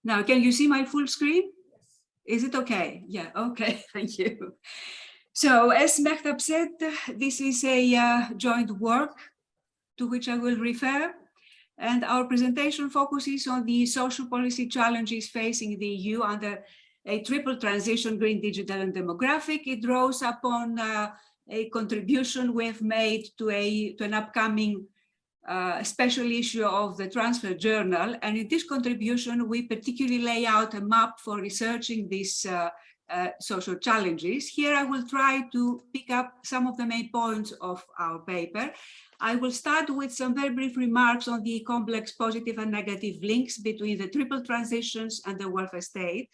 Now, can you see my full screen? Is it okay? Yeah, okay, thank you. So as Mehtab said, this is a joint work to which I will refer. And our presentation focuses on the social policy challenges facing the EU under a triple transition, green, digital, and demographic. It draws upon a contribution we've made to an upcoming special issue of the Transfer Journal. And in this contribution, we particularly lay out a map for researching these social challenges. Here, I will try to pick up some of the main points of our paper. I will start with some very brief remarks on the complex positive and negative links between the triple transitions and the welfare state.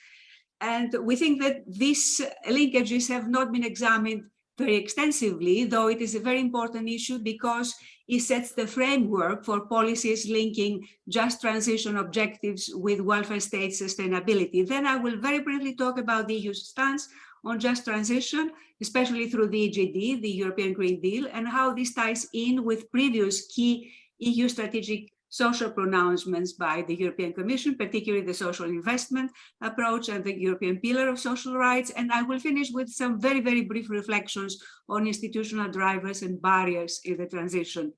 And we think that these linkages have not been examined very extensively, though it is a very important issue because it sets the framework for policies linking just transition objectives with welfare state sustainability. Then I will very briefly talk about the EU stance on just transition, especially through the EGD, the European Green Deal, and how this ties in with previous key EU strategic social pronouncements by the European Commission, particularly the social investment approach and the European Pillar of Social Rights. And I will finish with some very, very brief reflections on institutional drivers and barriers in the transition.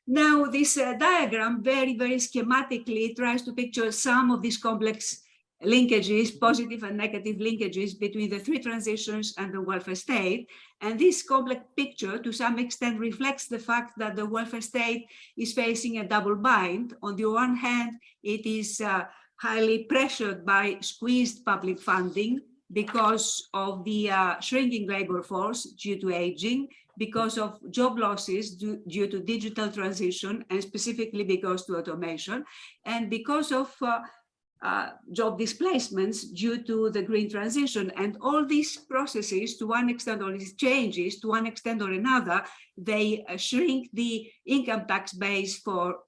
Now, this diagram very, very schematically tries to picture some of these complex linkages, positive and negative linkages between the three transitions and the welfare state. And this complex picture to some extent reflects the fact that the welfare state is facing a double bind. On the one hand, it is highly pressured by squeezed public funding because of the shrinking labor force due to aging, because of job losses due to digital transition, and specifically because to automation, and because of job displacements due to the green transition. And all these processes, to one extent, or these changes, to one extent or another, they shrink the income tax base for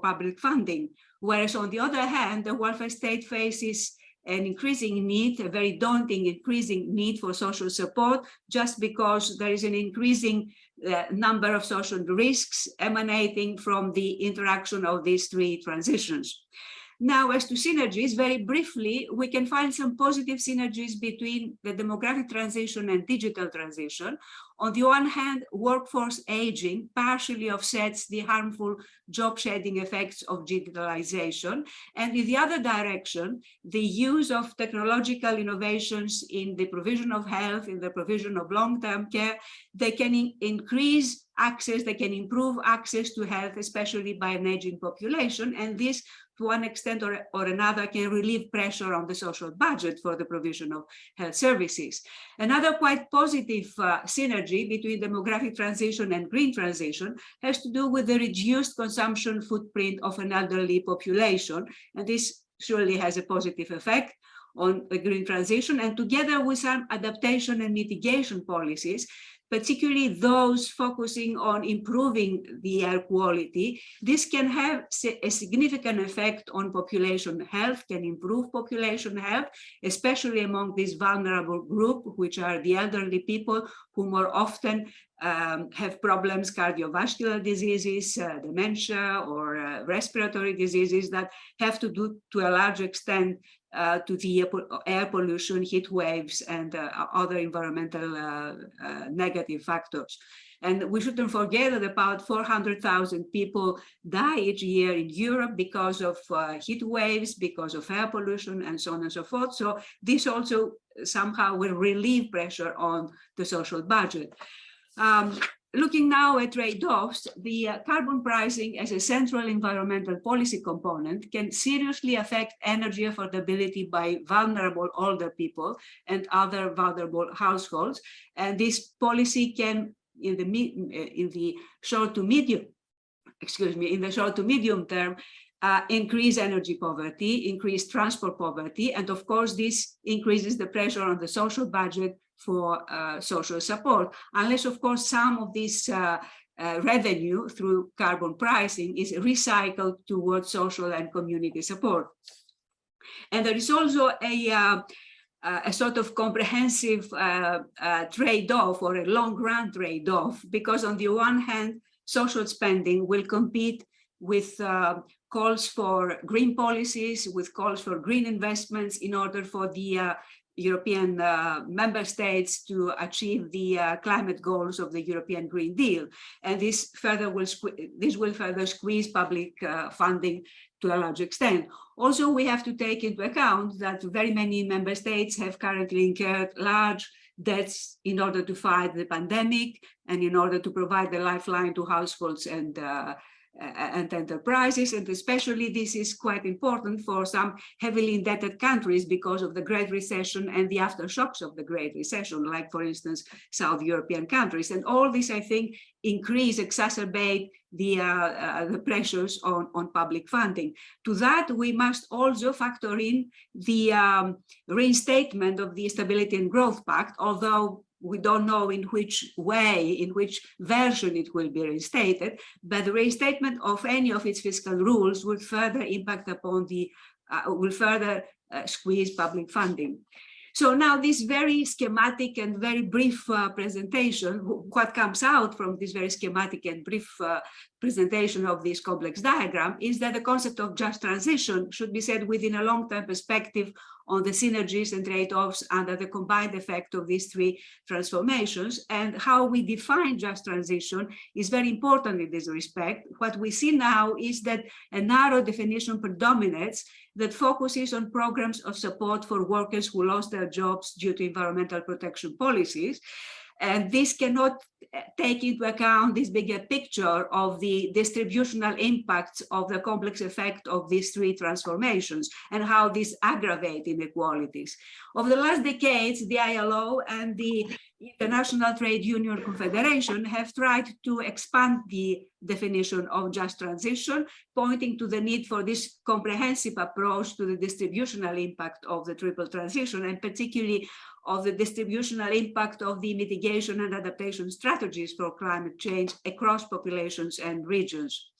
public funding. Whereas on the other hand, the welfare state faces an increasing need, a very daunting increasing need for social support, just because there is an increasing number of social risks emanating from the interaction of these three transitions. Now, as to synergies, very briefly, we can find some positive synergies between the demographic transition and digital transition. On the one hand, workforce aging partially offsets the harmful job shedding effects of digitalization. And in the other direction, the use of technological innovations in the provision of health, in the provision of long-term care, they can increase access, they can improve access to health, especially by an aging population. And this, to one extent or another, can relieve pressure on the social budget for the provision of health services. Another quite positive synergy between demographic transition and green transition has to do with the reduced consumption footprint of an elderly population. And this surely has a positive effect on the green transition. And together with some adaptation and mitigation policies, particularly those focusing on improving the air quality, this can have a significant effect on population health, can improve population health, especially among this vulnerable group, which are the elderly people who more often have problems, cardiovascular diseases, dementia, or respiratory diseases that have to do, to a large extent, to the air pollution, heat waves, and other environmental negative factors. And we shouldn't forget that about 400,000 people die each year in Europe because of heat waves, because of air pollution, and so on and so forth. So this also somehow will relieve pressure on the social budget. Looking now at trade-offs, the carbon pricing as a central environmental policy component can seriously affect energy affordability by vulnerable older people and other vulnerable households. And this policy can, in the short to medium term, increase energy poverty, increase transport poverty, and of course this increases the pressure on the social budget for social support, unless of course some of this revenue through carbon pricing is recycled towards social and community support. And there is also a sort of comprehensive trade-off, or a long-run trade-off, because on the one hand, social spending will compete with calls for green policies, with calls for green investments in order for the European member states to achieve the climate goals of the European Green Deal. And this will further squeeze public funding to a large extent. Also, we have to take into account that very many member states have currently incurred large debts in order to fight the pandemic and in order to provide the lifeline to households and enterprises, and especially this is quite important for some heavily indebted countries because of the Great Recession and the aftershocks of the Great Recession, like for instance, South European countries. And all this, I think, exacerbate the pressures on public funding. To that, we must also factor in the reinstatement of the Stability and Growth Pact, although we don't know in which way, in which version it will be reinstated, but the reinstatement of any of its fiscal rules will further impact upon will further squeeze public funding. So now this very schematic and very brief presentation, what comes out from this very schematic and brief presentation of this complex diagram is that the concept of just transition should be set within a long-term perspective on the synergies and trade-offs under the combined effect of these three transformations. And how we define just transition is very important in this respect. What we see now is that a narrow definition predominates that focuses on programs of support for workers who lost their jobs due to environmental protection policies. And this cannot take into account this bigger picture of the distributional impacts of the complex effect of these three transformations and how these aggravate inequalities. Over the last decades, the ILO and the International Trade Union Confederation have tried to expand the definition of just transition, pointing to the need for this comprehensive approach to the distributional impact of the triple transition, and particularly of the distributional impact of the mitigation and adaptation strategies for climate change across populations and regions.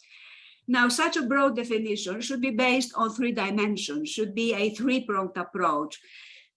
Now, such a broad definition should be based on three dimensions, should be a three-pronged approach.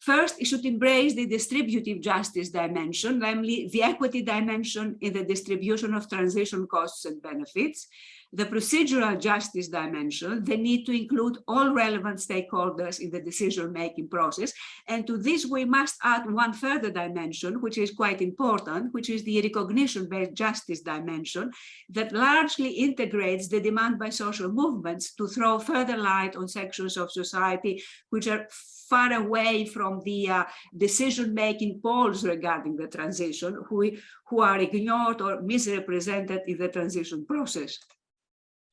First, it should embrace the distributive justice dimension, namely the equity dimension in the distribution of transition costs and benefits, the procedural justice dimension, the need to include all relevant stakeholders in the decision-making process. And to this, we must add one further dimension, which is quite important, which is the recognition-based justice dimension that largely integrates the demand by social movements to throw further light on sections of society which are far away from the decision-making poles regarding the transition, who are ignored or misrepresented in the transition process.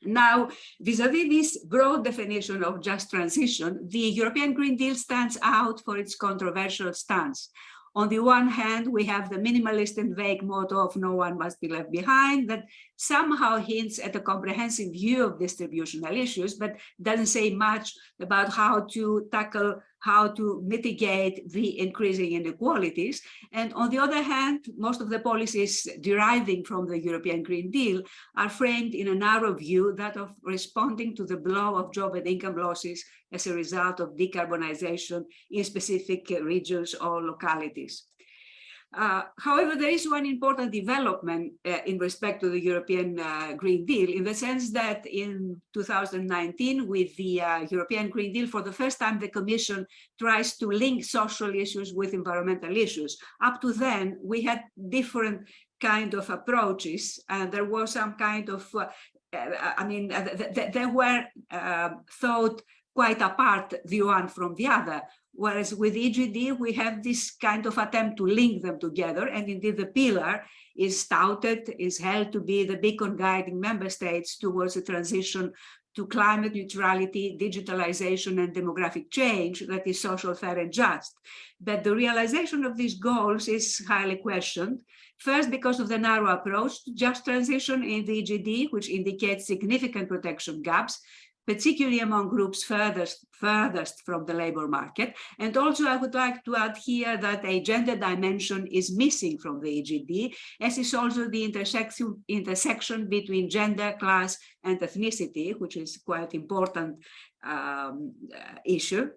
Now, vis-a-vis this broad definition of just transition, the European Green Deal stands out for its controversial stance. On the one hand, we have the minimalist and vague motto of no one must be left behind that somehow hints at a comprehensive view of distributional issues, but doesn't say much about how to tackle, how to mitigate the increasing inequalities. And on the other hand, most of the policies deriving from the European Green Deal are framed in a narrow view, that of responding to the blow of job and income losses as a result of decarbonization in specific regions or localities. However, there is one important development in respect to the European Green Deal, in the sense that in 2019, with the European Green Deal, for the first time, the Commission tries to link social issues with environmental issues. Up to then, we had different kind of approaches, and there was some kind of, they were thought quite apart, the one from the other. Whereas with EGD, we have this kind of attempt to link them together. And indeed, the pillar is touted, is held to be the beacon guiding member states towards a transition to climate neutrality, digitalization, and demographic change that is social, fair, and just. But the realization of these goals is highly questioned. First, because of the narrow approach to just transition in the EGD, which indicates significant protection gaps, particularly among groups furthest from the labor market. And also, I would like to add here that a gender dimension is missing from the EGD, as is also the intersection between gender, class, and ethnicity, which is quite important issue.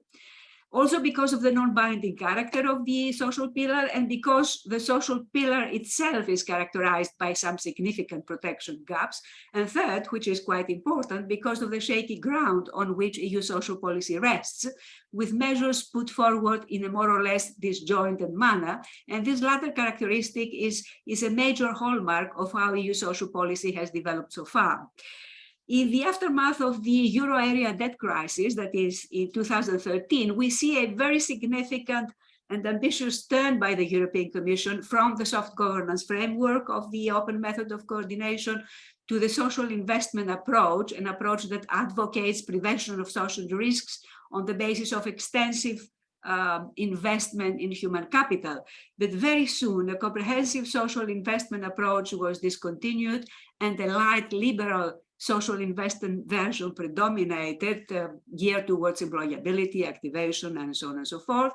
Also because of the non-binding character of the social pillar, and because the social pillar itself is characterized by some significant protection gaps. And third, which is quite important, because of the shaky ground on which EU social policy rests, with measures put forward in a more or less disjointed manner. And this latter characteristic is a major hallmark of how EU social policy has developed so far. In the aftermath of the euro area debt crisis, that is in 2013, we see a very significant and ambitious turn by the European Commission from the soft governance framework of the open method of coordination to the social investment approach, an approach that advocates prevention of social risks on the basis of extensive investment in human capital. But very soon, a comprehensive social investment approach was discontinued and a light liberal social investment version predominated, geared towards employability, activation, and so on and so forth.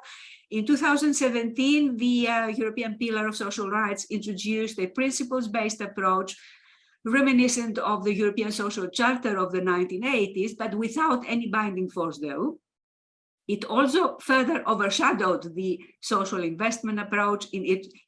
In 2017, the European Pillar of Social Rights introduced a principles-based approach reminiscent of the European Social Charter of the 1980s, but without any binding force though. It also further overshadowed the social investment approach in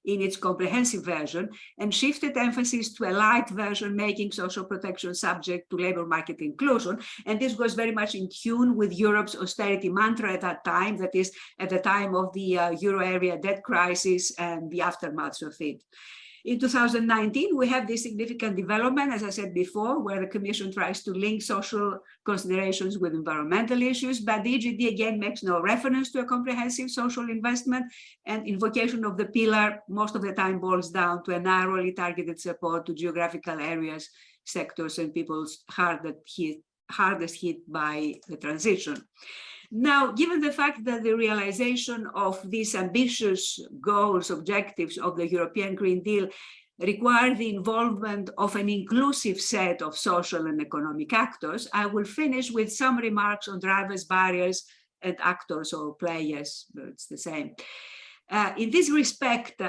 its comprehensive version and shifted emphasis to a light version, making social protection subject to labor market inclusion. And this was very much in tune with Europe's austerity mantra at that time, that is, at the time of the euro area debt crisis and the aftermath of it. In 2019, we have this significant development, as I said before, where the Commission tries to link social considerations with environmental issues, but the EGD again makes no reference to a comprehensive social investment, and invocation of the pillar most of the time boils down to a narrowly targeted support to geographical areas, sectors, and peoples hardest hit by the transition. Now, given the fact that the realization of these ambitious goals, objectives of the European Green Deal require the involvement of an inclusive set of social and economic actors, I will finish with some remarks on drivers, barriers, and actors or players, but it's the same. In this respect,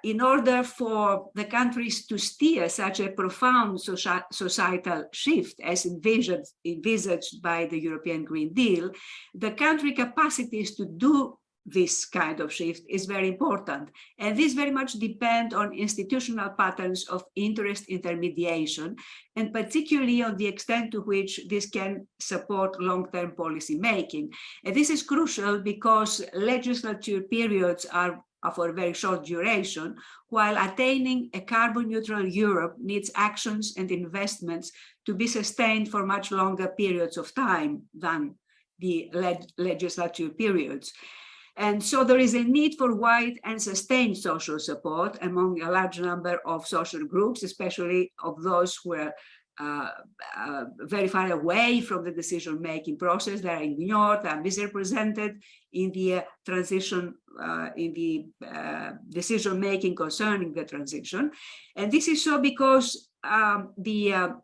in order for the countries to steer such a profound societal shift as envisaged by the European Green Deal, the country capacities to do this kind of shift is very important. And this very much depends on institutional patterns of interest intermediation, and particularly on the extent to which this can support long-term policy making. And this is crucial because legislature periods are for a very short duration, while attaining a carbon neutral Europe needs actions and investments to be sustained for much longer periods of time than the legislature periods. And so there is a need for wide and sustained social support among a large number of social groups, especially of those who are very far away from the decision-making process. They are ignored, they are misrepresented in the transition, in the decision-making concerning the transition. And this is so because the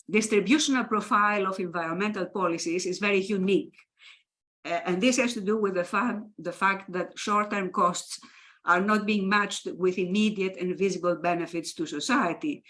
distributional profile of environmental policies is very unique. And this has to do with the fact that short-term costs are not being matched with immediate and visible benefits to society.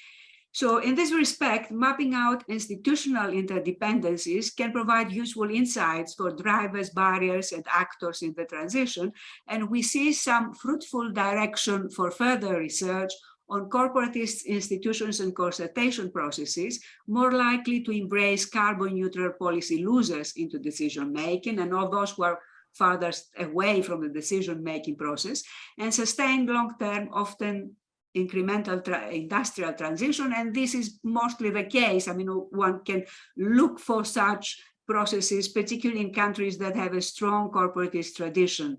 So in this respect, mapping out institutional interdependencies can provide useful insights for drivers, barriers, and actors in the transition. And we see some fruitful direction for further research on corporatist institutions and consultation processes, more likely to embrace carbon neutral policy losers into decision making, and all those who are farthest away from the decision making process, and sustain long-term, often incremental industrial transition. And this is mostly the case. One can look for such processes, particularly in countries that have a strong corporatist tradition.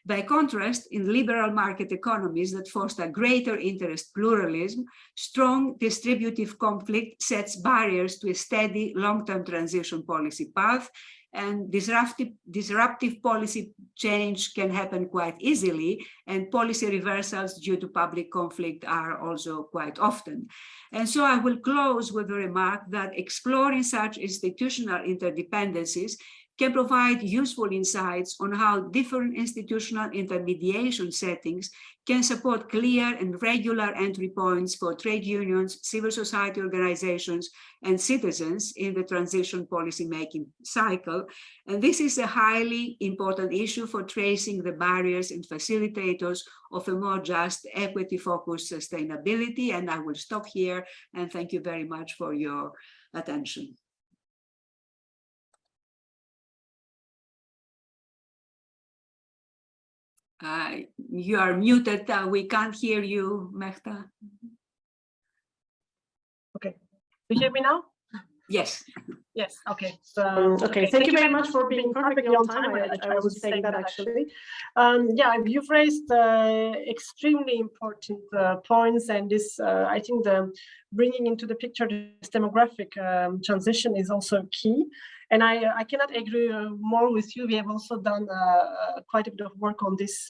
By contrast, in liberal market economies that foster greater interest pluralism, strong distributive conflict sets barriers to a steady long-term transition policy path, and disruptive policy change can happen quite easily, and policy reversals due to public conflict are also quite often. And so I will close with the remark that exploring such institutional interdependencies can provide useful insights on how different institutional intermediation settings can support clear and regular entry points for trade unions, civil society organizations, and citizens in the transition policy-making cycle. And this is a highly important issue for tracing the barriers and facilitators of a more just, equity-focused sustainability. And I will stop here, and thank you very much for your attention. You are muted. We can't hear you, Mehta. Okay. You hear me now? Yes. Yes. Okay. Okay. Thank you very much for being perfectly on time. I was saying that actually. Yeah, you've raised extremely important points, and this I think the bringing into the picture this demographic transition is also key. And I cannot agree more with you. We have also done quite a bit of work on this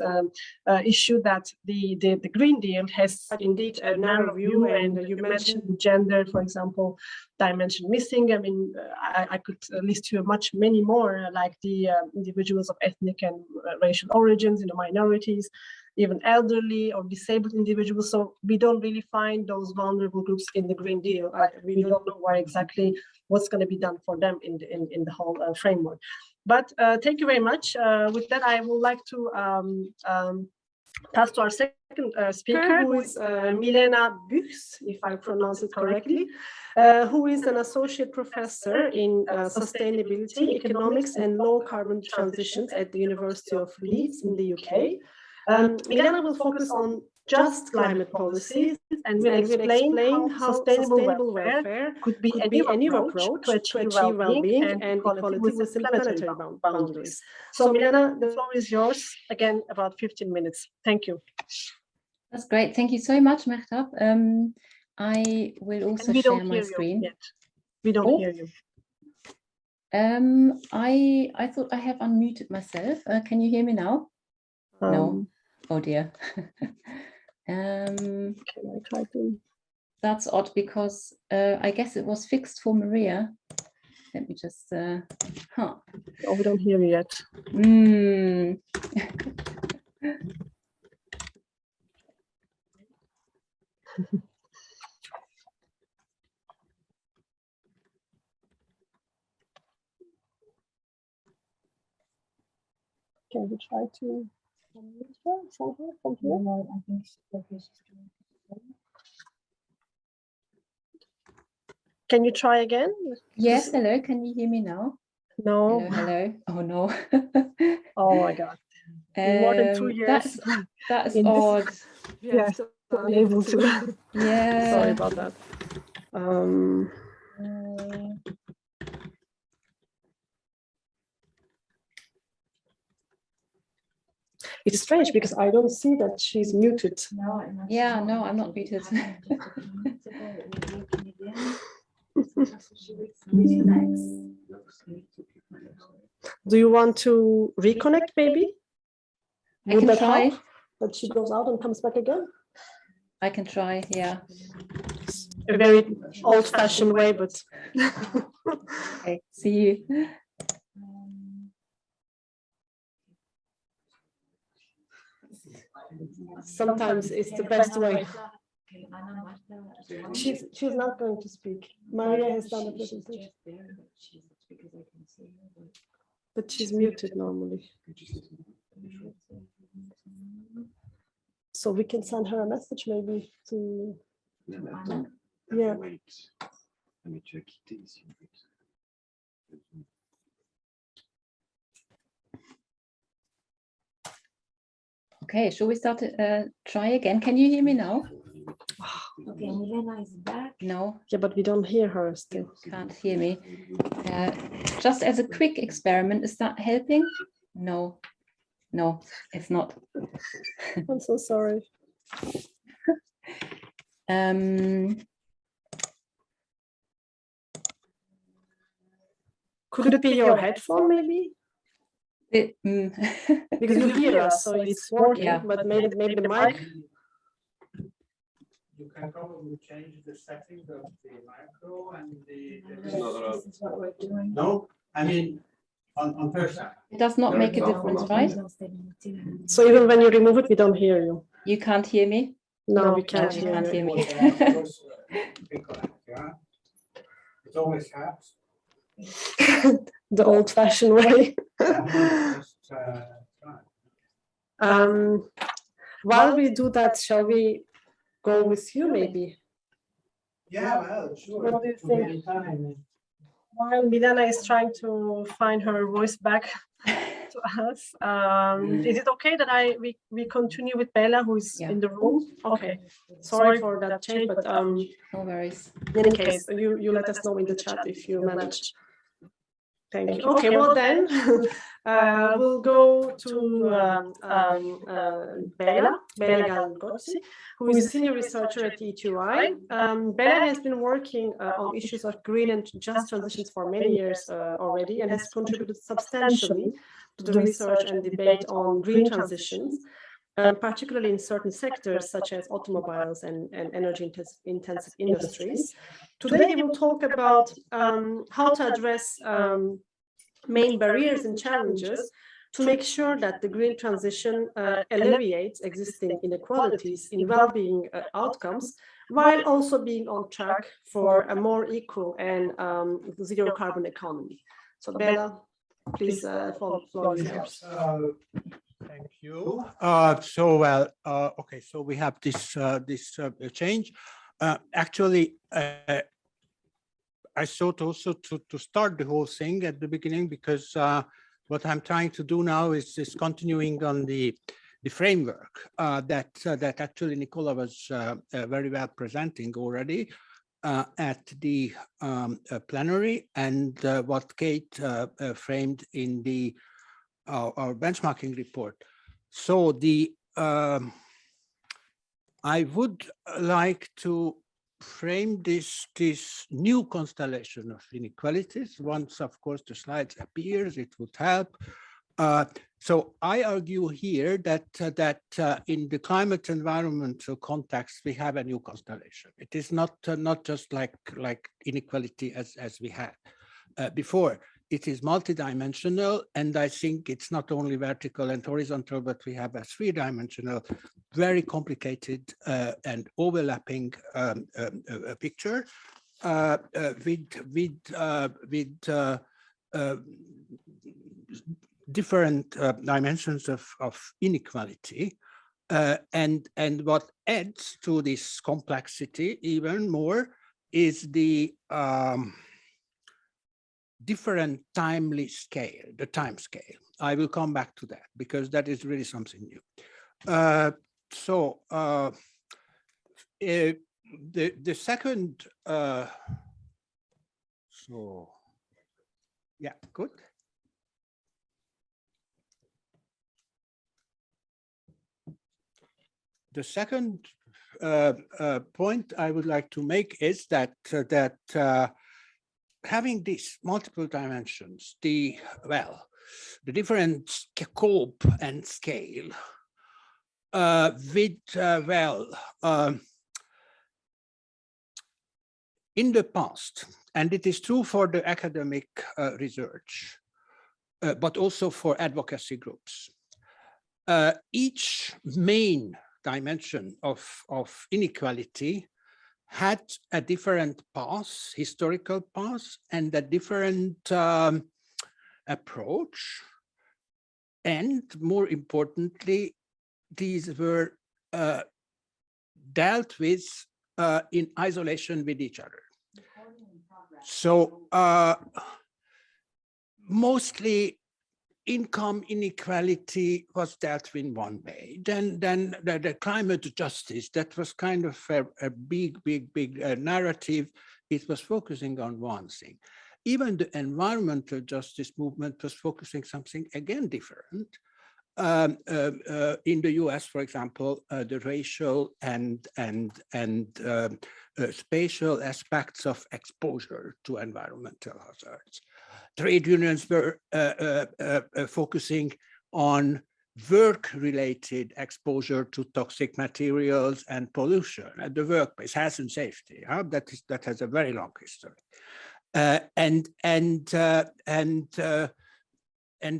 issue that the Green Deal has indeed a narrow view, and you mentioned gender, for example, dimension missing. I mean, I could list you many more, like the individuals of ethnic and racial origins, minorities, even elderly or disabled individuals. So we don't really find those vulnerable groups in the Green Deal. We don't know where exactly what's going to be done for them in the whole framework. But thank you very much. With that, I would like to pass to our second speaker, who is Milena Büchs, if I pronounce it correctly, who is an associate professor in sustainability, economics, and low carbon transitions at the University of Leeds in the UK. Milena will focus on just climate policies and will explain how sustainable welfare could be a new approach to achieve well-being and equality within planetary boundaries. So Milena, the floor is yours, again, about 15 minutes. Thank you. That's great. Thank you so much, Mehtab. I will also share my screen. We don't hear you. I thought I have unmuted myself. Can you hear me now? No. Oh dear. Can I try to? That's odd, because I guess it was fixed for Maria. Let me just. Oh, we don't hear you yet. Can we try to somehow from here? No, I think she's Can you try again? Yes, hello, can you hear me now? No. Hello. Oh no. Oh my God. More than 2 years. That's odd. Yes, unable to. Yeah. Sorry about that. It's strange because I don't see that she's muted. Yeah, no, I'm not muted. Do you want to reconnect, maybe? I can try. That she goes out and comes back again? I can try, yeah. A very old-fashioned way, but... Okay, see you. Sometimes it's the best way. She's not going to speak. Maria has done the presentation. But she's muted normally. So we can send her a message maybe to... Yeah. Okay, shall we start try again? Can you hear me now? Okay, Milena is back. No. Yeah, but we don't hear her still. Can't hear me. Just as a quick experiment, is that helping? No. No, it's not. I'm so sorry. Could it be your headphone, maybe? Because you hear us, so it's working, yeah. But maybe the mic. You can probably change the settings of the micro and the. This is what we're doing. No, I mean, On Thursday. It does not make a difference, right? So even when you remove it, we don't hear you. You can't hear me? No, we No, can't you hear can't hear you. me. Yeah. It always happens. The old-fashioned way. Just, While we do that, shall we go with you, maybe? yeah, well, sure. What do you Could be think? any time. While Milena is trying to find her voice back to us, is it okay that we continue with Bella, who is Yeah. in the room? Okay. Sorry for that change, but No worries. in any case, you let us know in the chat if you manage. Thank you. Okay, well then, we'll go to Bella Galgozzi, who is a senior researcher at E2I. Bella has been working on issues of green and just transitions for many years already, and has contributed substantially to the research and debate on green transitions, particularly in certain sectors such as automobiles and energy-intensive industries. Today, he will talk about how to address main barriers and challenges to make sure that the green transition alleviates existing inequalities in well-being outcomes, while also being on track for a more equal and zero carbon economy. So Bella, please, floor is yours. Thank you. Okay, so we have this change. Actually, I thought also to start the whole thing at the beginning, because what I'm trying to do now is continuing on the framework that actually Nicola was very well presenting already at the plenary, and what Kate framed in the our benchmarking report. So I would like to frame this new constellation of inequalities. Once, of course, the slides appears, it would help. So I argue here that in the climate environmental context, we have a new constellation. It is not just like inequality as we had before. It is multidimensional, and I think it's not only vertical and horizontal, but we have a three-dimensional, very complicated and overlapping picture with different dimensions of inequality. And what adds to this complexity even more is the different timely scale, the time scale. I will come back to that because that is really something new. The second, yeah, good. The second point I would like to make is that having these multiple dimensions, the different scope and scale in the past, and it is true for the academic research, but also for advocacy groups, each main dimension of inequality had a different path, historical path, and a different approach. And more importantly, these were dealt with in isolation with each other. So mostly income inequality was dealt with one way. Then the climate justice, that was kind of a big narrative. It was focusing on one thing. Even the environmental justice movement was focusing something again different. In the US, for example, the racial and spatial aspects of exposure to environmental hazards. Trade unions were focusing on work-related exposure to toxic materials and pollution at the workplace, health and safety. That has a very long history.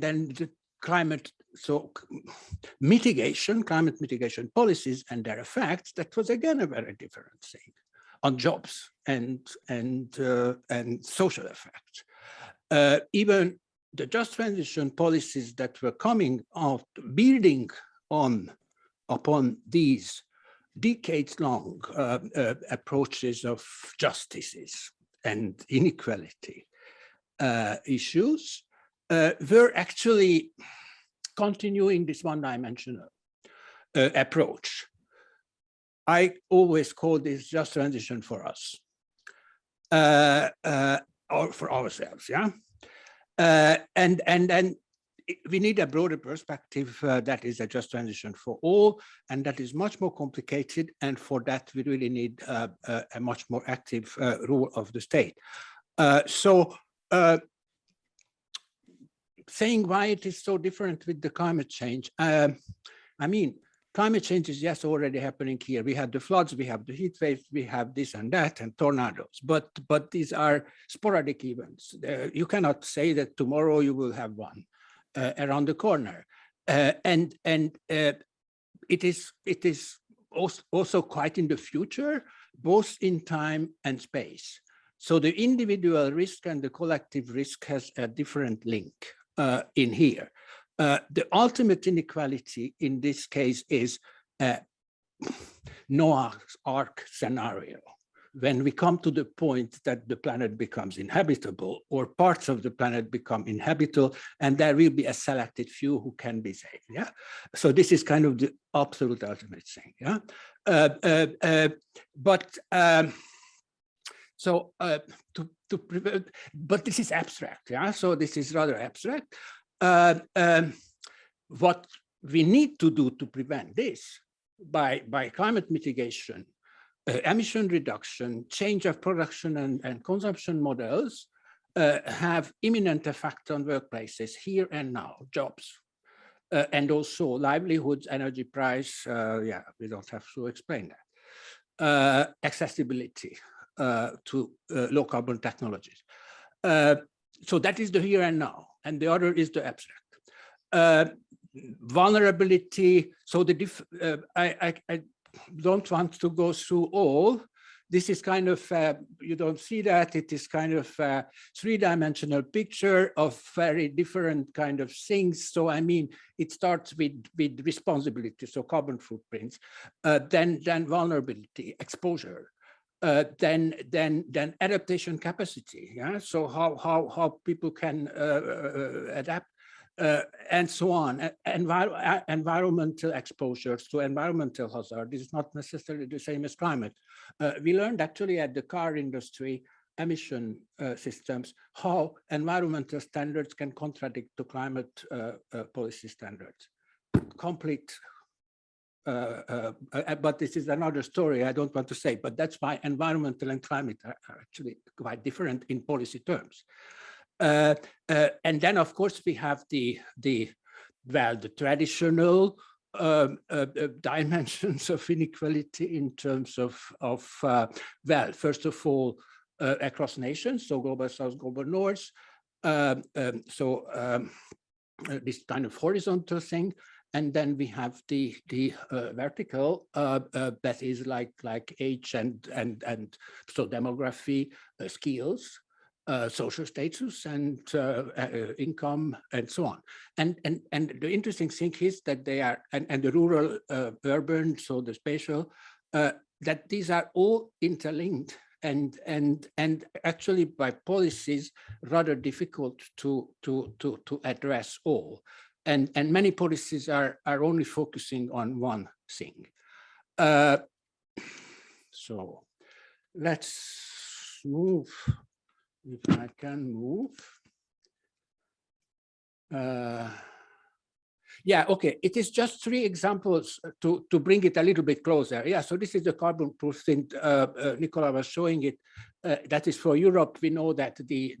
then the climate mitigation, climate mitigation policies and their effects, that was again a very different thing on jobs and social effects. Even the just transition policies that were coming out, building upon these decades-long approaches of justices and inequality issues, were actually continuing this one-dimensional approach. I always call this just transition for us, or for ourselves, yeah? And then we need a broader perspective that is a just transition for all, and that is much more complicated. And for that, we really need a much more active role of the state. Saying why it is so different with the climate change. I mean, climate change is, yes, already happening here. We have the floods, we have the heat waves, we have this and that, and tornadoes, but these are sporadic events. You cannot say that tomorrow you will have one around the corner. And it is also quite in the future, both in time and space. So the individual risk and the collective risk has a different link in here. The ultimate inequality in this case is a Noah's Ark scenario. When we come to the point that the planet becomes inhabitable, or parts of the planet become inhabitable, and there will be a selected few who can be saved. Yeah. So this is kind of the absolute ultimate thing. Yeah. But this is abstract. Yeah. So this is rather abstract. What we need to do to prevent this by climate mitigation, emission reduction, change of production and consumption models have imminent effect on workplaces here and now, jobs, and also livelihoods, energy price. Yeah, we don't have to explain that. Accessibility to low carbon technologies. So that is the here and now, and the other is the abstract. Vulnerability. So I don't want to go through all. This is kind of, you don't see that, it is kind of a three-dimensional picture of very different kind of things. So I mean, it starts with responsibility, so carbon footprints, then vulnerability, exposure, then adaptation capacity. Yeah, so how people can adapt. And so on. Environmental exposures to environmental hazard is not necessarily the same as climate. We learned actually at the car industry emission systems how environmental standards can contradict the climate policy standards. Complete. But this is another story I don't want to say, but that's why environmental and climate are actually quite different in policy terms. And then, of course, we have the traditional dimensions of inequality in terms of well, first of all, across nations, so global south, global north. This kind of horizontal thing, and then we have the vertical that is like age and so demography, skills. Social status and income and so on. And the interesting thing is that they are, and the rural, urban, so the spatial, that these are all interlinked and actually by policies rather difficult to address all. And many policies are only focusing on one thing. So let's move. If I can move. Yeah, okay. It is just three examples to bring it a little bit closer. Yeah, so this is the carbon proof thing. Nicola was showing it. That is for Europe. We know that the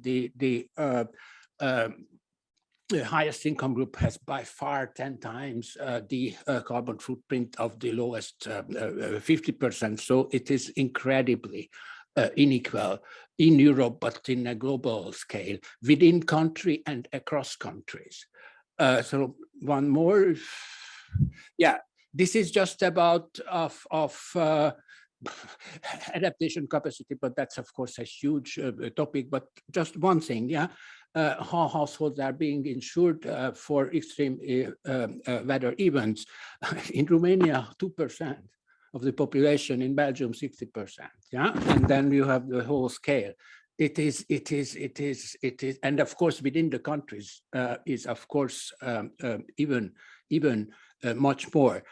highest income group has by far 10 times the carbon footprint of the lowest 50%. So it is incredibly unequal in Europe, but in a global scale, within country and across countries. So one more. Yeah, this is just about adaptation capacity, but that's of course a huge topic. But just one thing, yeah, how households are being insured for extreme weather events. In Romania, 2% of the population. In Belgium, 60%. Yeah, and then you have the whole scale. It is, and of course within the countries is of course even much more.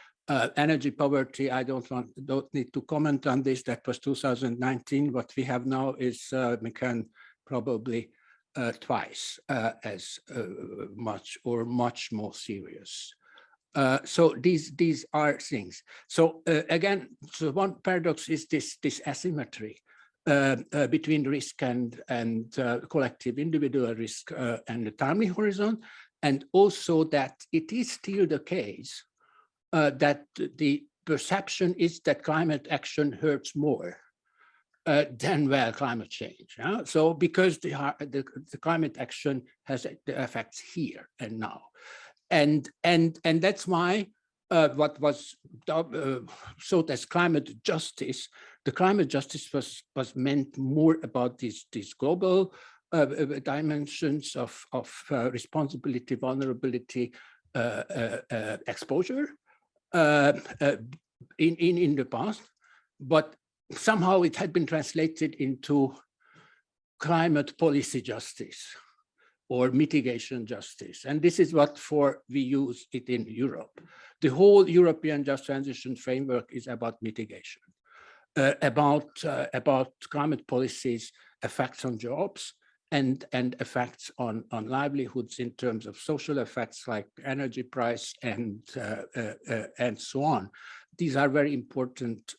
Energy poverty, I don't need to comment on this. That was 2019. What we have now is we can probably twice as much or much more serious. So these are things. So again, so one paradox is this asymmetry between risk and collective individual risk and the timely horizon, and also that it is still the case that the perception is that climate action hurts more than climate change. Yeah? So because the climate action has the effects here and now, and that's why what was sought as climate justice, the climate justice was meant more about these global dimensions of responsibility, vulnerability, exposure in the past, but somehow it had been translated into climate policy justice or mitigation justice. And this is what we use it in Europe. The whole European just transition framework is about mitigation, about climate policies, effects on jobs, and effects on livelihoods in terms of social effects like energy price and so on. These are very important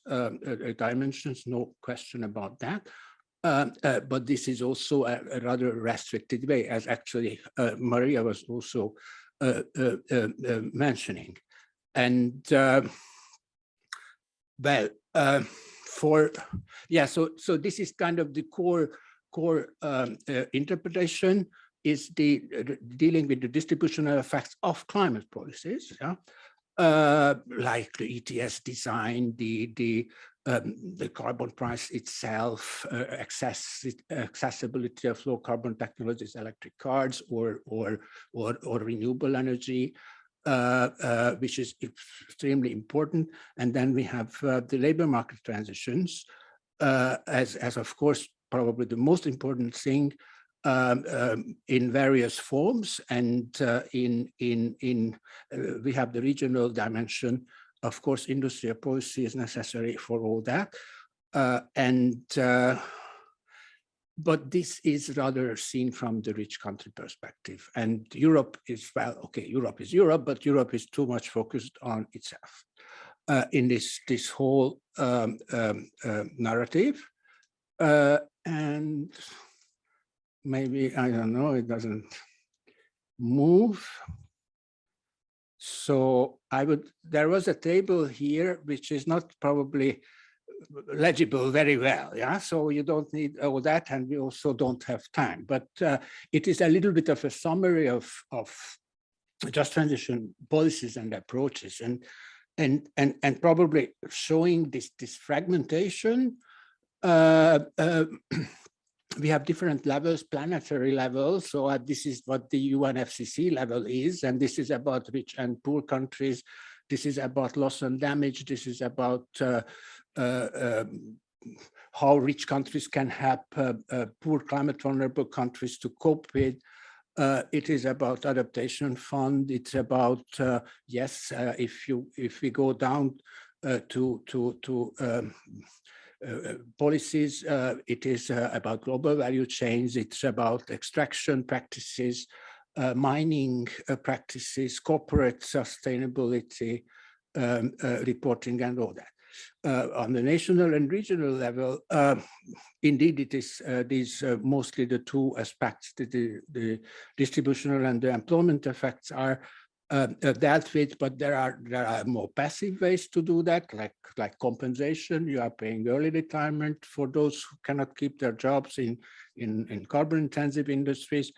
dimensions, no question about that. But this is also a rather restricted way, as actually Maria was also mentioning. And so this is kind of the core interpretation, is the dealing with the distributional effects of climate policies, yeah? Like the ETS design, the carbon price itself, accessibility of low carbon technologies, electric cars, or renewable energy, which is extremely important. And then we have the labor market transitions as of course probably the most important thing in various forms, and we have the regional dimension. Of course, industrial policy is necessary for all that, but this is rather seen from the rich country perspective. And Europe is, well, okay, Europe is Europe, but Europe is too much focused on itself in this whole narrative, and maybe, I don't know, it doesn't move. So there was a table here, which is not probably legible very well, yeah? So you don't need all that, and we also don't have time, but it is a little bit of a summary of just transition policies and approaches, and probably showing this fragmentation. We have different levels, planetary levels. So this is what the UNFCCC level is, and this is about rich and poor countries. This is about loss and damage. This is about how rich countries can help poor climate vulnerable countries to cope with. It is about adaptation fund. It's about yes, if we go down to policies, it is about global value chains. It's about extraction practices, mining practices, corporate sustainability, reporting, and all that. On the national and regional level, indeed, it is these mostly the two aspects, the distributional and the employment effects are dealt with, but there are more passive ways to do that, like compensation. You are paying early retirement for those who cannot keep their jobs in carbon intensive industries.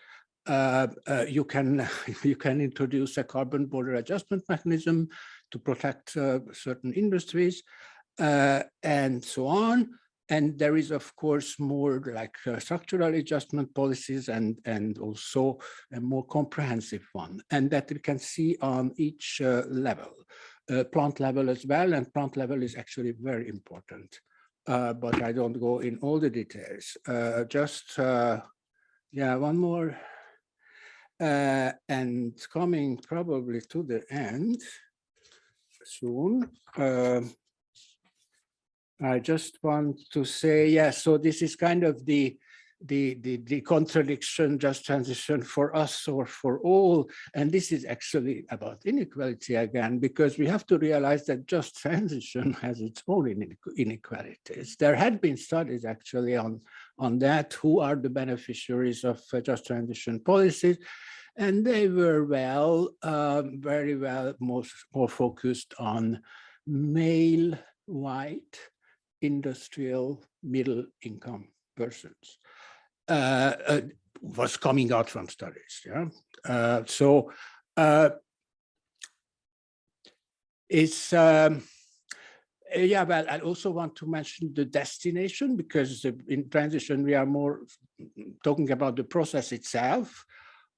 you can introduce a carbon border adjustment mechanism to protect certain industries, and so on. And there is, of course, more like structural adjustment policies and also a more comprehensive one, and that we can see on each level, plant level as well. And plant level is actually very important, but I don't go in all the details. Yeah, one more. And coming probably to the end soon. I just want to say, yeah, so this is kind of the contradiction, just transition for us or for all. And this is actually about inequality again, because we have to realize that just transition has its own inequalities. There had been studies actually on that, who are the beneficiaries of just transition policies. And they were very well, more focused on male, white, industrial, middle income persons. Was coming out from studies. Yeah. It's yeah, well, I also want to mention the destination, because in transition we are more talking about the process itself.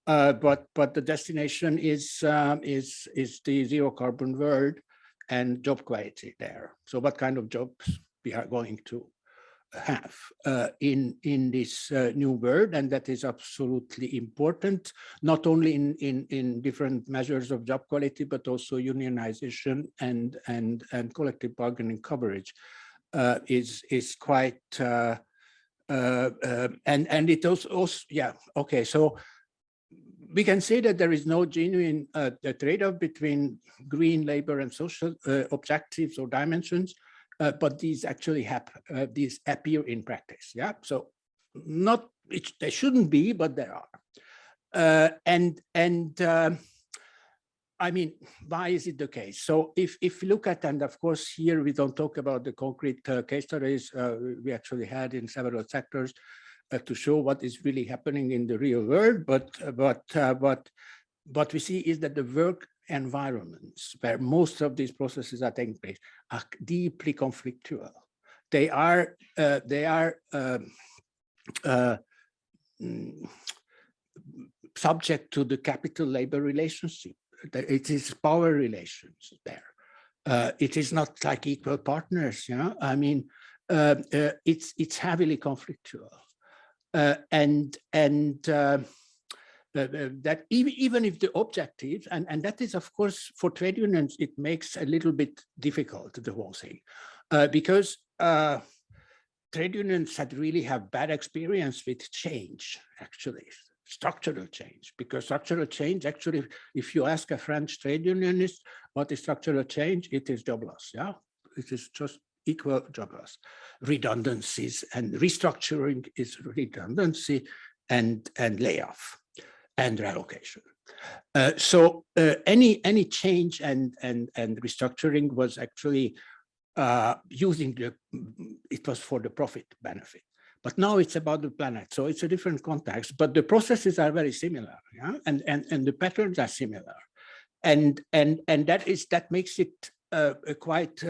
But the destination is the zero carbon world and job quality there. So what kind of jobs we are going to have in this new world, and that is absolutely important, not only in different measures of job quality, but also unionization and collective bargaining coverage is quite and it also yeah, okay, so we can say that there is no genuine trade-off between green labor and social objectives or dimensions, but these actually these appear in practice. Yeah, so they shouldn't be, but there are. I mean, why is it the case? So if you look at, and of course here we don't talk about the concrete case studies we actually had in several sectors, to show what is really happening in the real world, but what we see is that the work environments where most of these processes are taking place are deeply conflictual. They are subject to the capital-labor relationship. It is power relations there. It is not like equal partners. Yeah, I mean, it's heavily conflictual. That even if the objectives, and that is, of course, for trade unions, it makes a little bit difficult, the whole thing, because trade unions had really have bad experience with change, actually, structural change, because structural change, actually, if you ask a French trade unionist, what is structural change? It is job loss, yeah? It is just equal job loss. Redundancies, and restructuring is redundancy and layoff and relocation. So any change and restructuring was actually it was for the profit benefit. But now it's about the planet, so it's a different context. But the processes are very similar, yeah, and the patterns are similar, and that makes it quite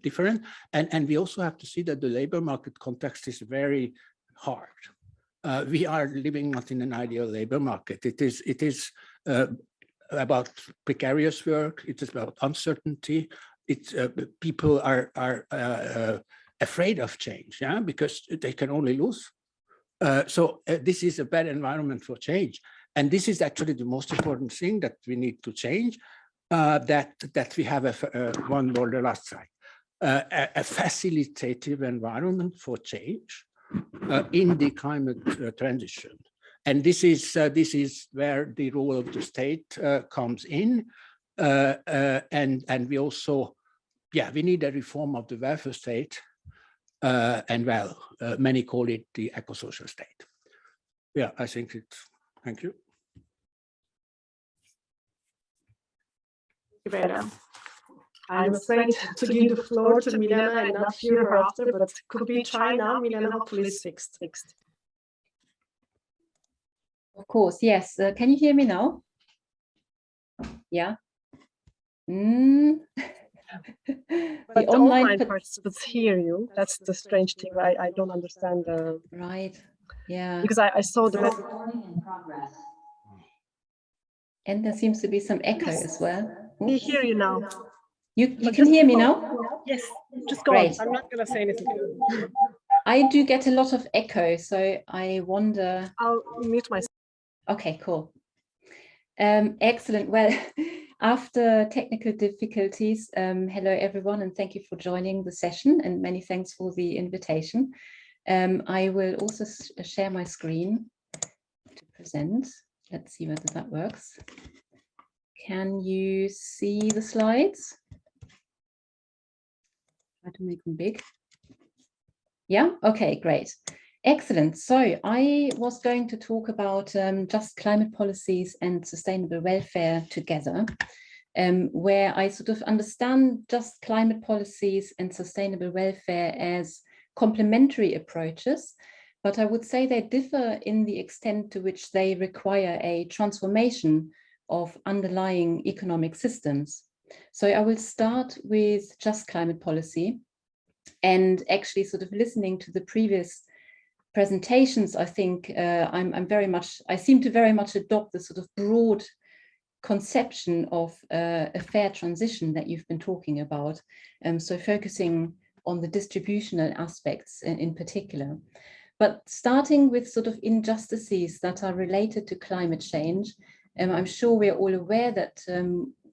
different. And we also have to see that the labor market context is very hard. We are living not in an ideal labor market. It is about precarious work. It is about uncertainty. It's people are afraid of change, yeah, because they can only lose. So this is a bad environment for change, and this is actually the most important thing that we need to change. That we have one more, the last slide, a facilitative environment for change in the climate transition, and this is where the role of the state comes in, and we also, yeah, we need a reform of the welfare state, and well, many call it the eco-social state. Yeah, I think it's. Thank you. I'm afraid to give the floor to Milena and not hear her after, but could we try now? Milena, hopefully it's fixed. Of course, yes. Can you hear me now? Yeah. The But the online participants hear you. That's the strange thing. I don't understand. Right. Yeah. Because I saw the Recording in progress. And there seems to be some echo as well. we hear you now. You But can just hear me go. now? Yes, just go on. Great. I'm not going to say anything. I do get a lot of echo, so I wonder. I'll mute myself. Okay, cool. Excellent. Well, after technical difficulties, hello everyone, and thank you for joining the session, and many thanks for the invitation. I will also share my screen to present. Let's see whether that works. Can you see the slides? Try to make them big. Yeah, okay, great. Excellent. So I was going to talk about just climate policies and sustainable welfare together, where I sort of understand just climate policies and sustainable welfare as complementary approaches, but I would say they differ in the extent to which they require a transformation of underlying economic systems. So I will start with just climate policy, and actually sort of listening to the previous presentations, I think I seem to very much adopt the sort of broad conception of a fair transition that you've been talking about. So focusing on the distributional aspects in particular. But starting with sort of injustices that are related to climate change, I'm sure we're all aware that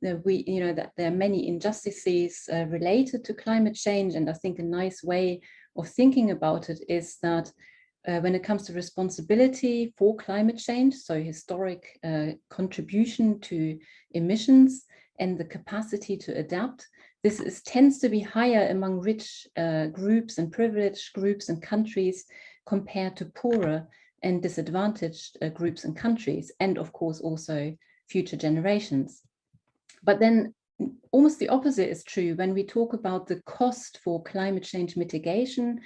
that there are many injustices related to climate change, and I think a nice way of thinking about it is that when it comes to responsibility for climate change, so historic contribution to emissions and the capacity to adapt, this tends to be higher among rich groups and privileged groups and countries compared to poorer and disadvantaged groups and countries, and of course also future generations. But then almost the opposite is true when we talk about the cost for climate change mitigation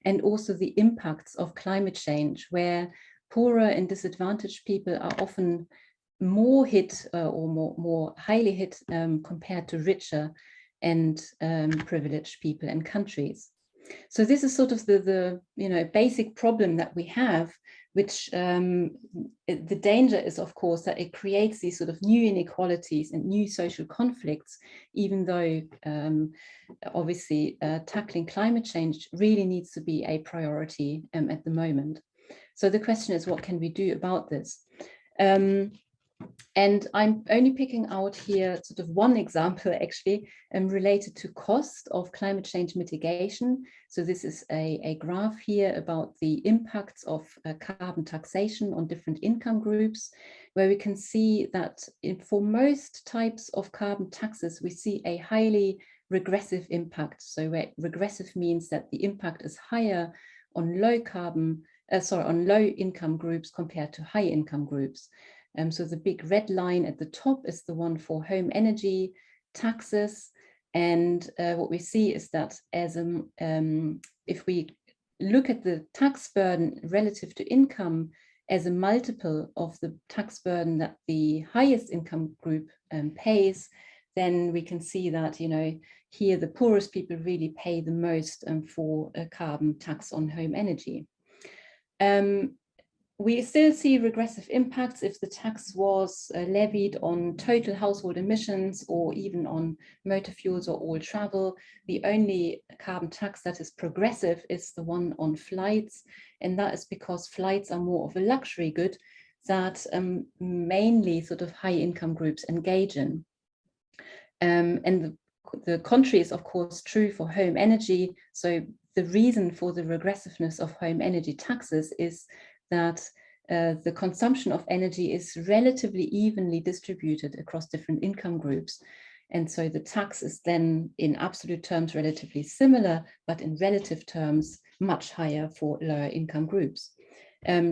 and also the impacts of climate change, where poorer and disadvantaged people are often more hit or more highly hit compared to richer and privileged people and countries. So this is sort of the basic problem that we have, which the danger is, of course, that it creates these sort of new inequalities and new social conflicts, even though obviously tackling climate change really needs to be a priority at the moment. So the question is, what can we do about this? And I'm only picking out here sort of one example actually related to cost of climate change mitigation. So this is a graph here about the impacts of carbon taxation on different income groups, where we can see that for most types of carbon taxes, we see a highly regressive impact. So where regressive means that the impact is higher on low income groups compared to high income groups. So the big red line at the top is the one for home energy taxes. And what we see is that as if we look at the tax burden relative to income as a multiple of the tax burden that the highest income group pays, then we can see that, here the poorest people really pay the most for a carbon tax on home energy. We still see regressive impacts if the tax was levied on total household emissions or even on motor fuels or all travel. The only carbon tax that is progressive is the one on flights, and that is because flights are more of a luxury good that mainly sort of high income groups engage in. And the contrary is of course true for home energy. So the reason for the regressiveness of home energy taxes is that the consumption of energy is relatively evenly distributed across different income groups. And so the tax is then in absolute terms relatively similar, but in relative terms much higher for lower income groups.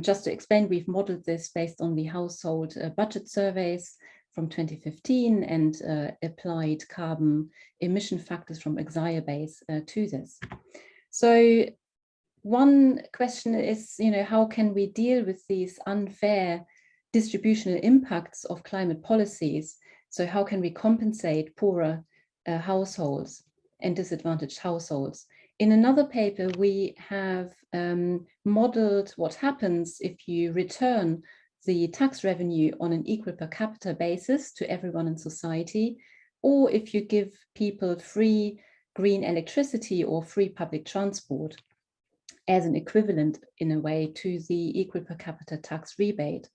Just to explain, we've modeled this based on the household budget surveys from 2015 and applied carbon emission factors from Exia-base to this. So one question is, how can we deal with these unfair distributional impacts of climate policies. So how can we compensate poorer households and disadvantaged households? In another paper, we have modeled what happens if you return the tax revenue on an equal per capita basis to everyone in society, or if you give people free green electricity or free public transport as an equivalent in a way to the equal per capita tax rebate.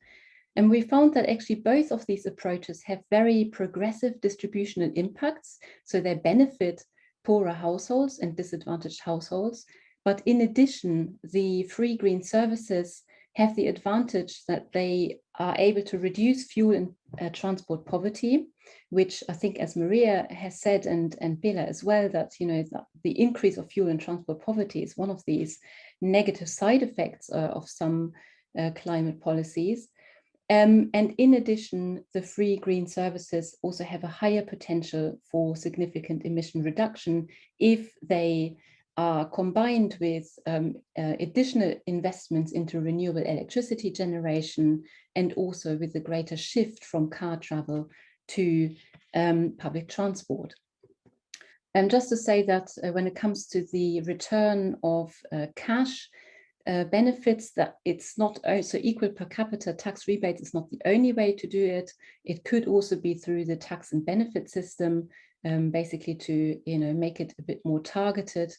And we found that actually both of these approaches have very progressive distributional impacts. So they benefit poorer households and disadvantaged households. But in addition, the free green services have the advantage that they are able to reduce fuel and transport poverty, which I think, as Maria has said, and Bela as well, that the increase of fuel and transport poverty is one of these negative side effects of some climate policies. And in addition, the free green services also have a higher potential for significant emission reduction if they are combined with additional investments into renewable electricity generation, and also with a greater shift from car travel to public transport. And just to say that when it comes to the return of cash benefits, that it's not also equal per capita tax rebates is not the only way to do it. It could also be through the tax and benefit system, basically to make it a bit more targeted.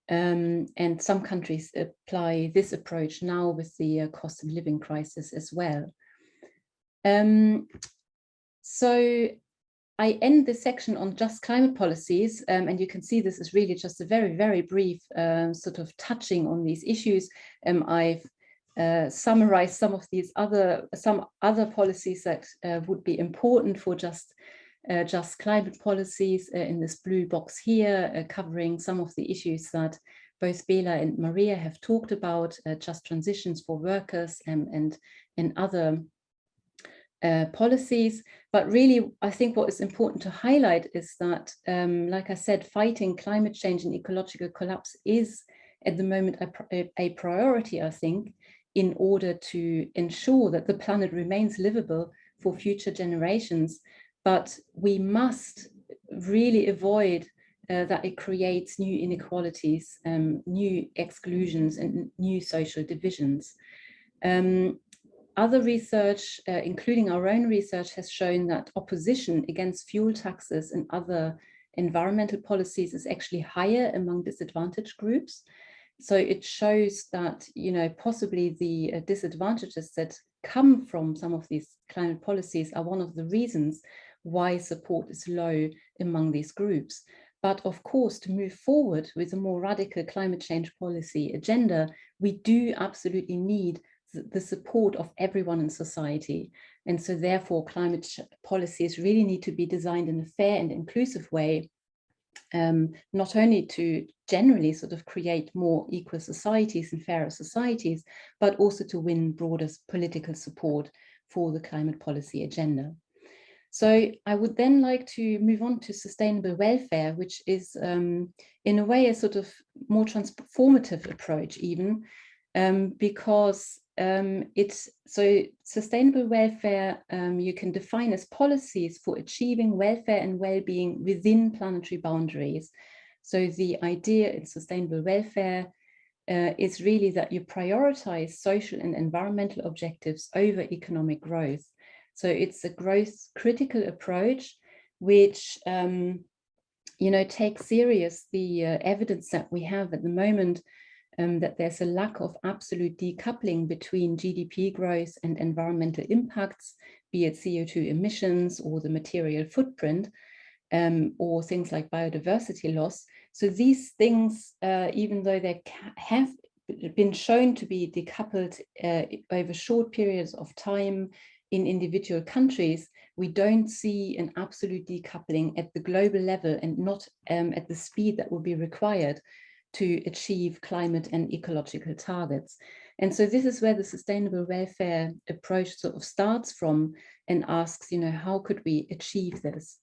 And some countries apply this approach now with the cost of living crisis as well. So I end this section on just climate policies, and you can see this is really just a very, very brief sort of touching on these issues. I've summarized some other policies that would be important for just climate policies in this blue box here, covering some of the issues that both Bela and Maria have talked about, just transitions for workers and other policies. But really, I think what is important to highlight is that, like I said, fighting climate change and ecological collapse is at the moment a priority, I think, in order to ensure that the planet remains livable for future generations. But we must really avoid that it creates new inequalities, new exclusions, and new social divisions. Other research, including our own research, has shown that opposition against fuel taxes and other environmental policies is actually higher among disadvantaged groups. So it shows that, possibly the disadvantages that come from some of these climate policies are one of the reasons why support is low among these groups. But of course, to move forward with a more radical climate change policy agenda, we do absolutely need the support of everyone in society. And so therefore, climate policies really need to be designed in a fair and inclusive way, not only to generally sort of create more equal societies and fairer societies, but also to win broader political support for the climate policy agenda. So I would then like to move on to sustainable welfare, which is in a way a sort of more transformative approach even, because so sustainable welfare you can define as policies for achieving welfare and well-being within planetary boundaries. So the idea in sustainable welfare is really that you prioritize social and environmental objectives over economic growth. So it's a growth critical approach which takes serious the evidence that we have at the moment, that there's a lack of absolute decoupling between GDP growth and environmental impacts, be it CO2 emissions or the material footprint, or things like biodiversity loss. So these things, even though they have been shown to be decoupled over short periods of time in individual countries, we don't see an absolute decoupling at the global level, and not at the speed that will be required to achieve climate and ecological targets. And so this is where the sustainable welfare approach sort of starts from and asks, how could we achieve this?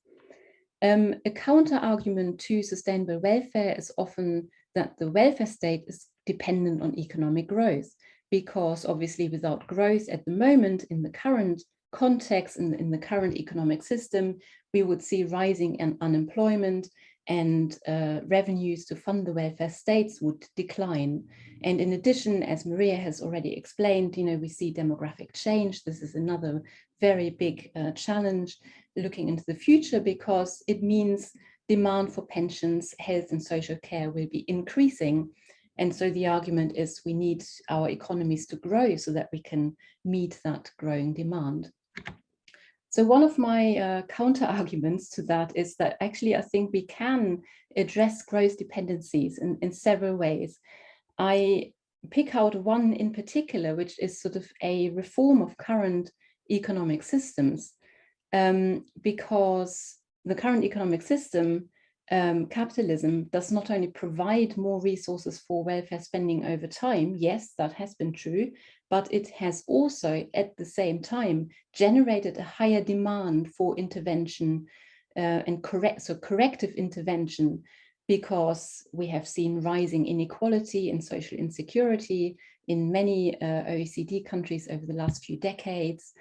A counter argument to sustainable welfare is often that the welfare state is dependent on economic growth. because obviously without growth at the moment in the current context, in the current economic system, we would see rising unemployment, and revenues to fund the welfare states would decline. And in addition, as Maria has already explained, we see demographic change. This is another very big challenge looking into the future, because it means demand for pensions, health and social care will be increasing. And so the argument is we need our economies to grow so that we can meet that growing demand. So one of my counter arguments to that is that actually I think we can address growth dependencies in several ways. I pick out one in particular, which is sort of a reform of current economic systems, because the current economic system, capitalism, does not only provide more resources for welfare spending over time, yes, that has been true, but it has also at the same time generated a higher demand for intervention and corrective intervention, because we have seen rising inequality and social insecurity in many OECD countries over the last few decades.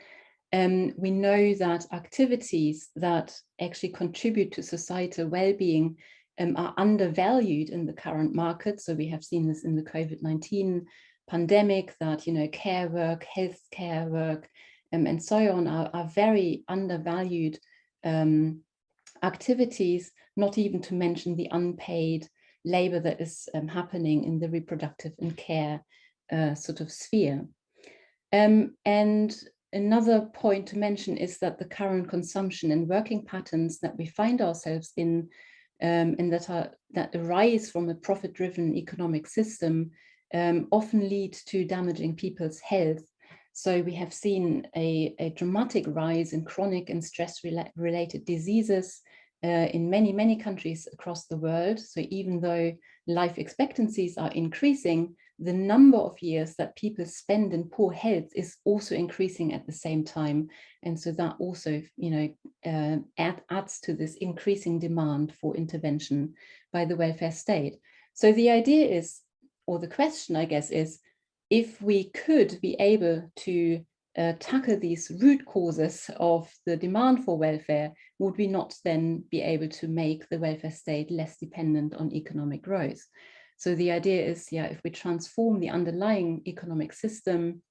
We know that activities that actually contribute to societal well-being are undervalued in the current market. So we have seen this in the COVID-19 pandemic, that care work, healthcare work, and so on are very undervalued activities, not even to mention the unpaid labor that is happening in the reproductive and care sort of sphere. And another point to mention is that the current consumption and working patterns that we find ourselves in, and that arise from a profit-driven economic system, often lead to damaging people's health. So we have seen a dramatic rise in chronic and stress-related diseases in many countries across the world. So even though life expectancies are increasing, the number of years that people spend in poor health is also increasing at the same time. And so that also, adds to this increasing demand for intervention by the welfare state. So the idea is, or the question, I guess, is if we could be able to tackle these root causes of the demand for welfare, would we not then be able to make the welfare state less dependent on economic growth? So the idea is, if we transform the underlying economic system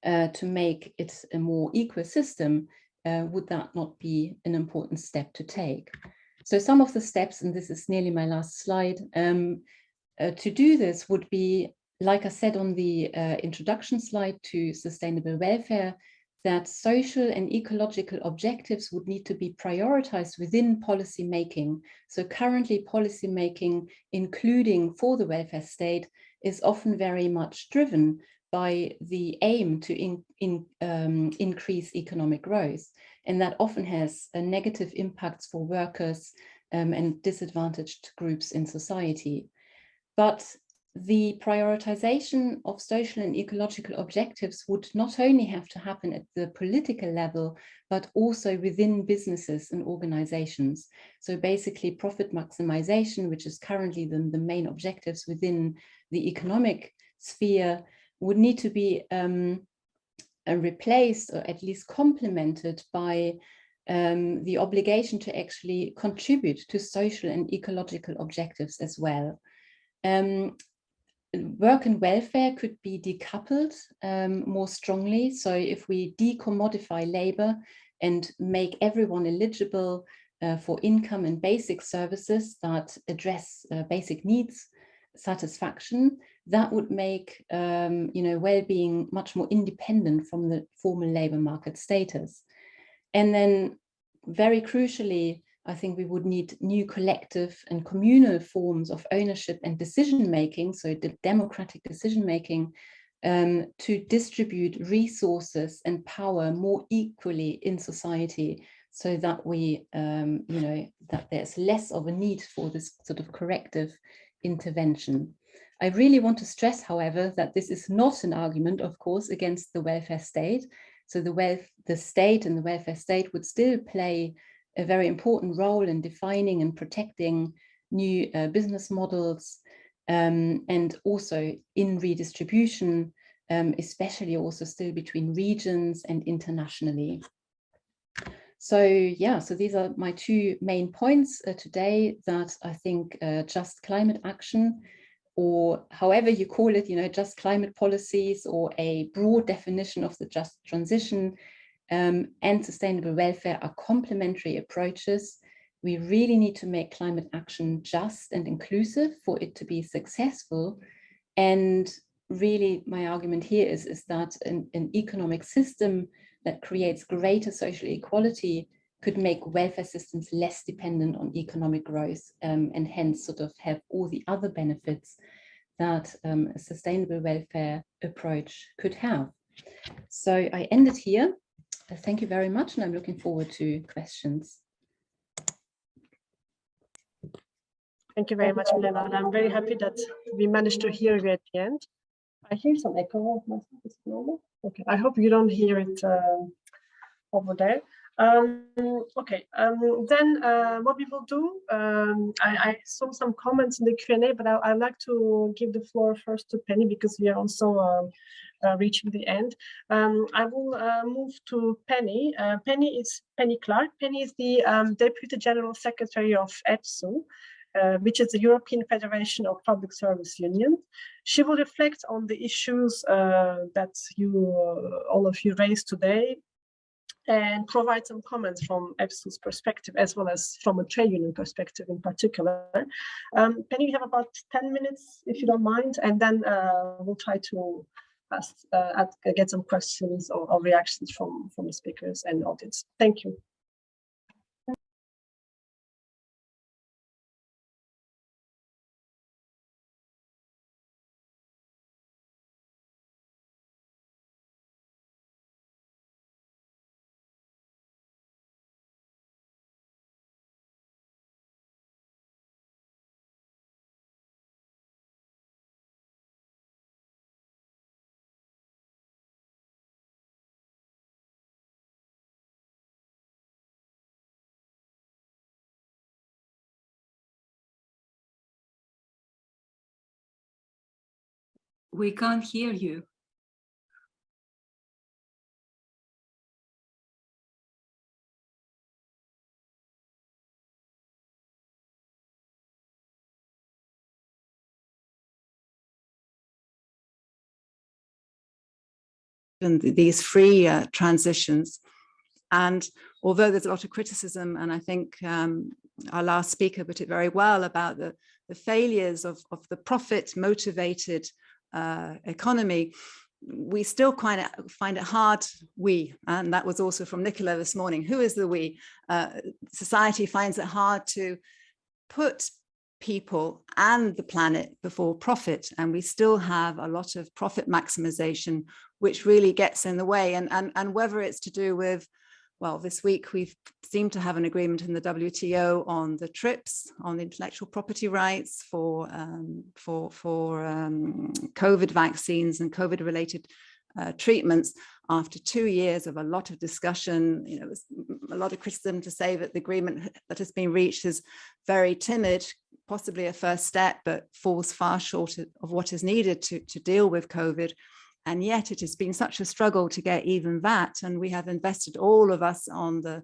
to make it a more equal system, would that not be an important step to take? So some of the steps, and this is nearly my last slide, to do this would be, like I said on the introduction slide to sustainable welfare, that social and ecological objectives would need to be prioritized within policy making. So currently policy making, including for the welfare state, is often very much driven by the aim to increase economic growth. And that often has negative impacts for workers and disadvantaged groups in society. But the prioritization of social and ecological objectives would not only have to happen at the political level, but also within businesses and organizations. So basically profit maximization, which is currently the main objectives within the economic sphere, would need to be replaced, or at least complemented by the obligation to actually contribute to social and ecological objectives as well. Work and welfare could be decoupled more strongly. So if we decommodify labor and make everyone eligible for income and basic services that address basic needs satisfaction, that would make well-being much more independent from the formal labor market status. And then very crucially, I think we would need new collective and communal forms of ownership and decision-making, so the democratic decision-making, to distribute resources and power more equally in society, so that we, that there's less of a need for this sort of corrective intervention. I really want to stress, however, that this is not an argument, of course, against the welfare state. So the state and the welfare state would still play a very important role in defining and protecting new business models, and also in redistribution especially also still between regions and internationally. So yeah, so these are my two main points today, that I think just climate action, or however you call it, just climate policies, or a broad definition of the just transition, and sustainable welfare are complementary approaches. We really need to make climate action just and inclusive for it to be successful. And really, my argument here is that an economic system that creates greater social equality could make welfare systems less dependent on economic growth, and hence sort of have all the other benefits that a sustainable welfare approach could have. So I end it here. Thank you very much, and I'm looking forward to questions. Thank you very much, Milena. And I'm very happy that we managed to hear you at the end. I hear some echo. Is it normal? Okay, I hope you don't hear it over there. Okay, then what we will do, I saw some comments in the Q&A, but I'd like to give the floor first to Penny, because we are also reaching the end. I will move to Penny. Penny Clark. Penny is the Deputy General Secretary of EPSU, which is the European Federation of Public Service Unions. She will reflect on the issues that all of you raised today, and provide some comments from EPSU's perspective, as well as from a trade union perspective in particular. Penny, we have about 10 minutes, if you don't mind, and then we'll try to get some questions or reactions from the speakers and audience. Thank you. We can't hear you. And these free transitions. And although there's a lot of criticism, and I think our last speaker put it very well about the failures of the profit-motivated economy, we still find it hard, and that was also from Nicola this morning, who is the we? Society finds it hard to put people and the planet before profit, and we still have a lot of profit maximization which really gets in the way, and whether it's to do with, well, this week we've seemed to have an agreement in the WTO on the TRIPS, on the intellectual property rights for COVID vaccines and COVID related treatments. After 2 years of a lot of discussion, there's a lot of criticism to say that the agreement that has been reached is very timid, possibly a first step, but falls far short of what is needed to deal with COVID. And yet it has been such a struggle to get even that. And we have invested, all of us on the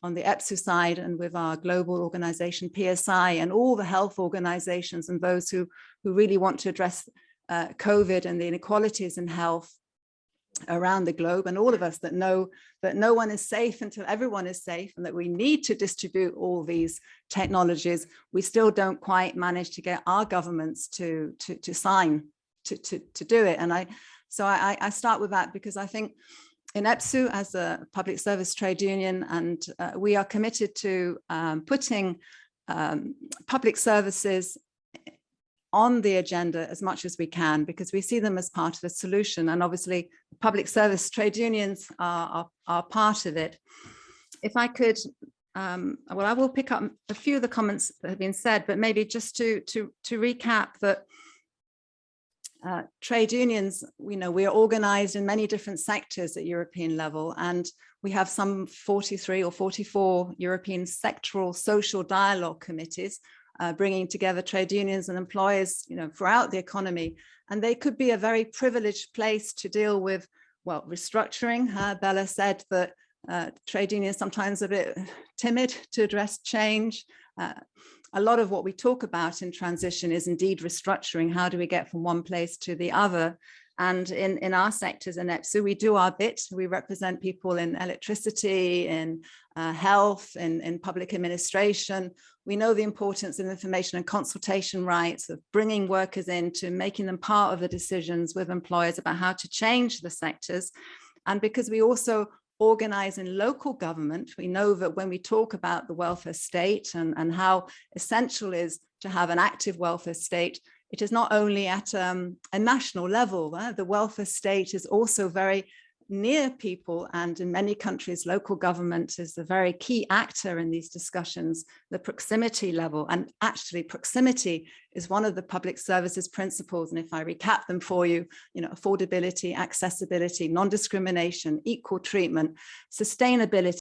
EPSU side, and with our global organization PSI and all the health organizations and those who really want to address COVID and the inequalities in health around the globe, and all of us that know that no one is safe until everyone is safe, and that we need to distribute all these technologies. We still don't quite manage to get our governments to sign to do it. And I start with that because I think in EPSU, as a public service trade union, and we are committed to putting public services on the agenda as much as we can, because we see them as part of the solution. And obviously public service trade unions are part of it. If I could, well, I will pick up a few of the comments that have been said, but maybe just to recap that trade unions, we are organized in many different sectors at European level, and we have some 43 or 44 European sectoral social dialogue committees, bringing together trade unions and employers, throughout the economy. And they could be a very privileged place to deal with, well, restructuring. Bella said that trade unions sometimes a bit timid to address change. A lot of what we talk about in transition is indeed restructuring. How do we get from one place to the other? And in our sectors in EPSU, we do our bit. We represent people in electricity, in health, in public administration. We know the importance of information and consultation rights, of bringing workers into making them part of the decisions with employers about how to change the sectors. And because we also organize in local government, we know that when we talk about the welfare state and how essential it is to have an active welfare state, it is not only at a national level. The welfare state is also very near people, and in many countries, local government is the very key actor in these discussions, the proximity level. And actually, proximity is one of the public services principles. And if I recap them for you, affordability, accessibility, non-discrimination, equal treatment, sustainability,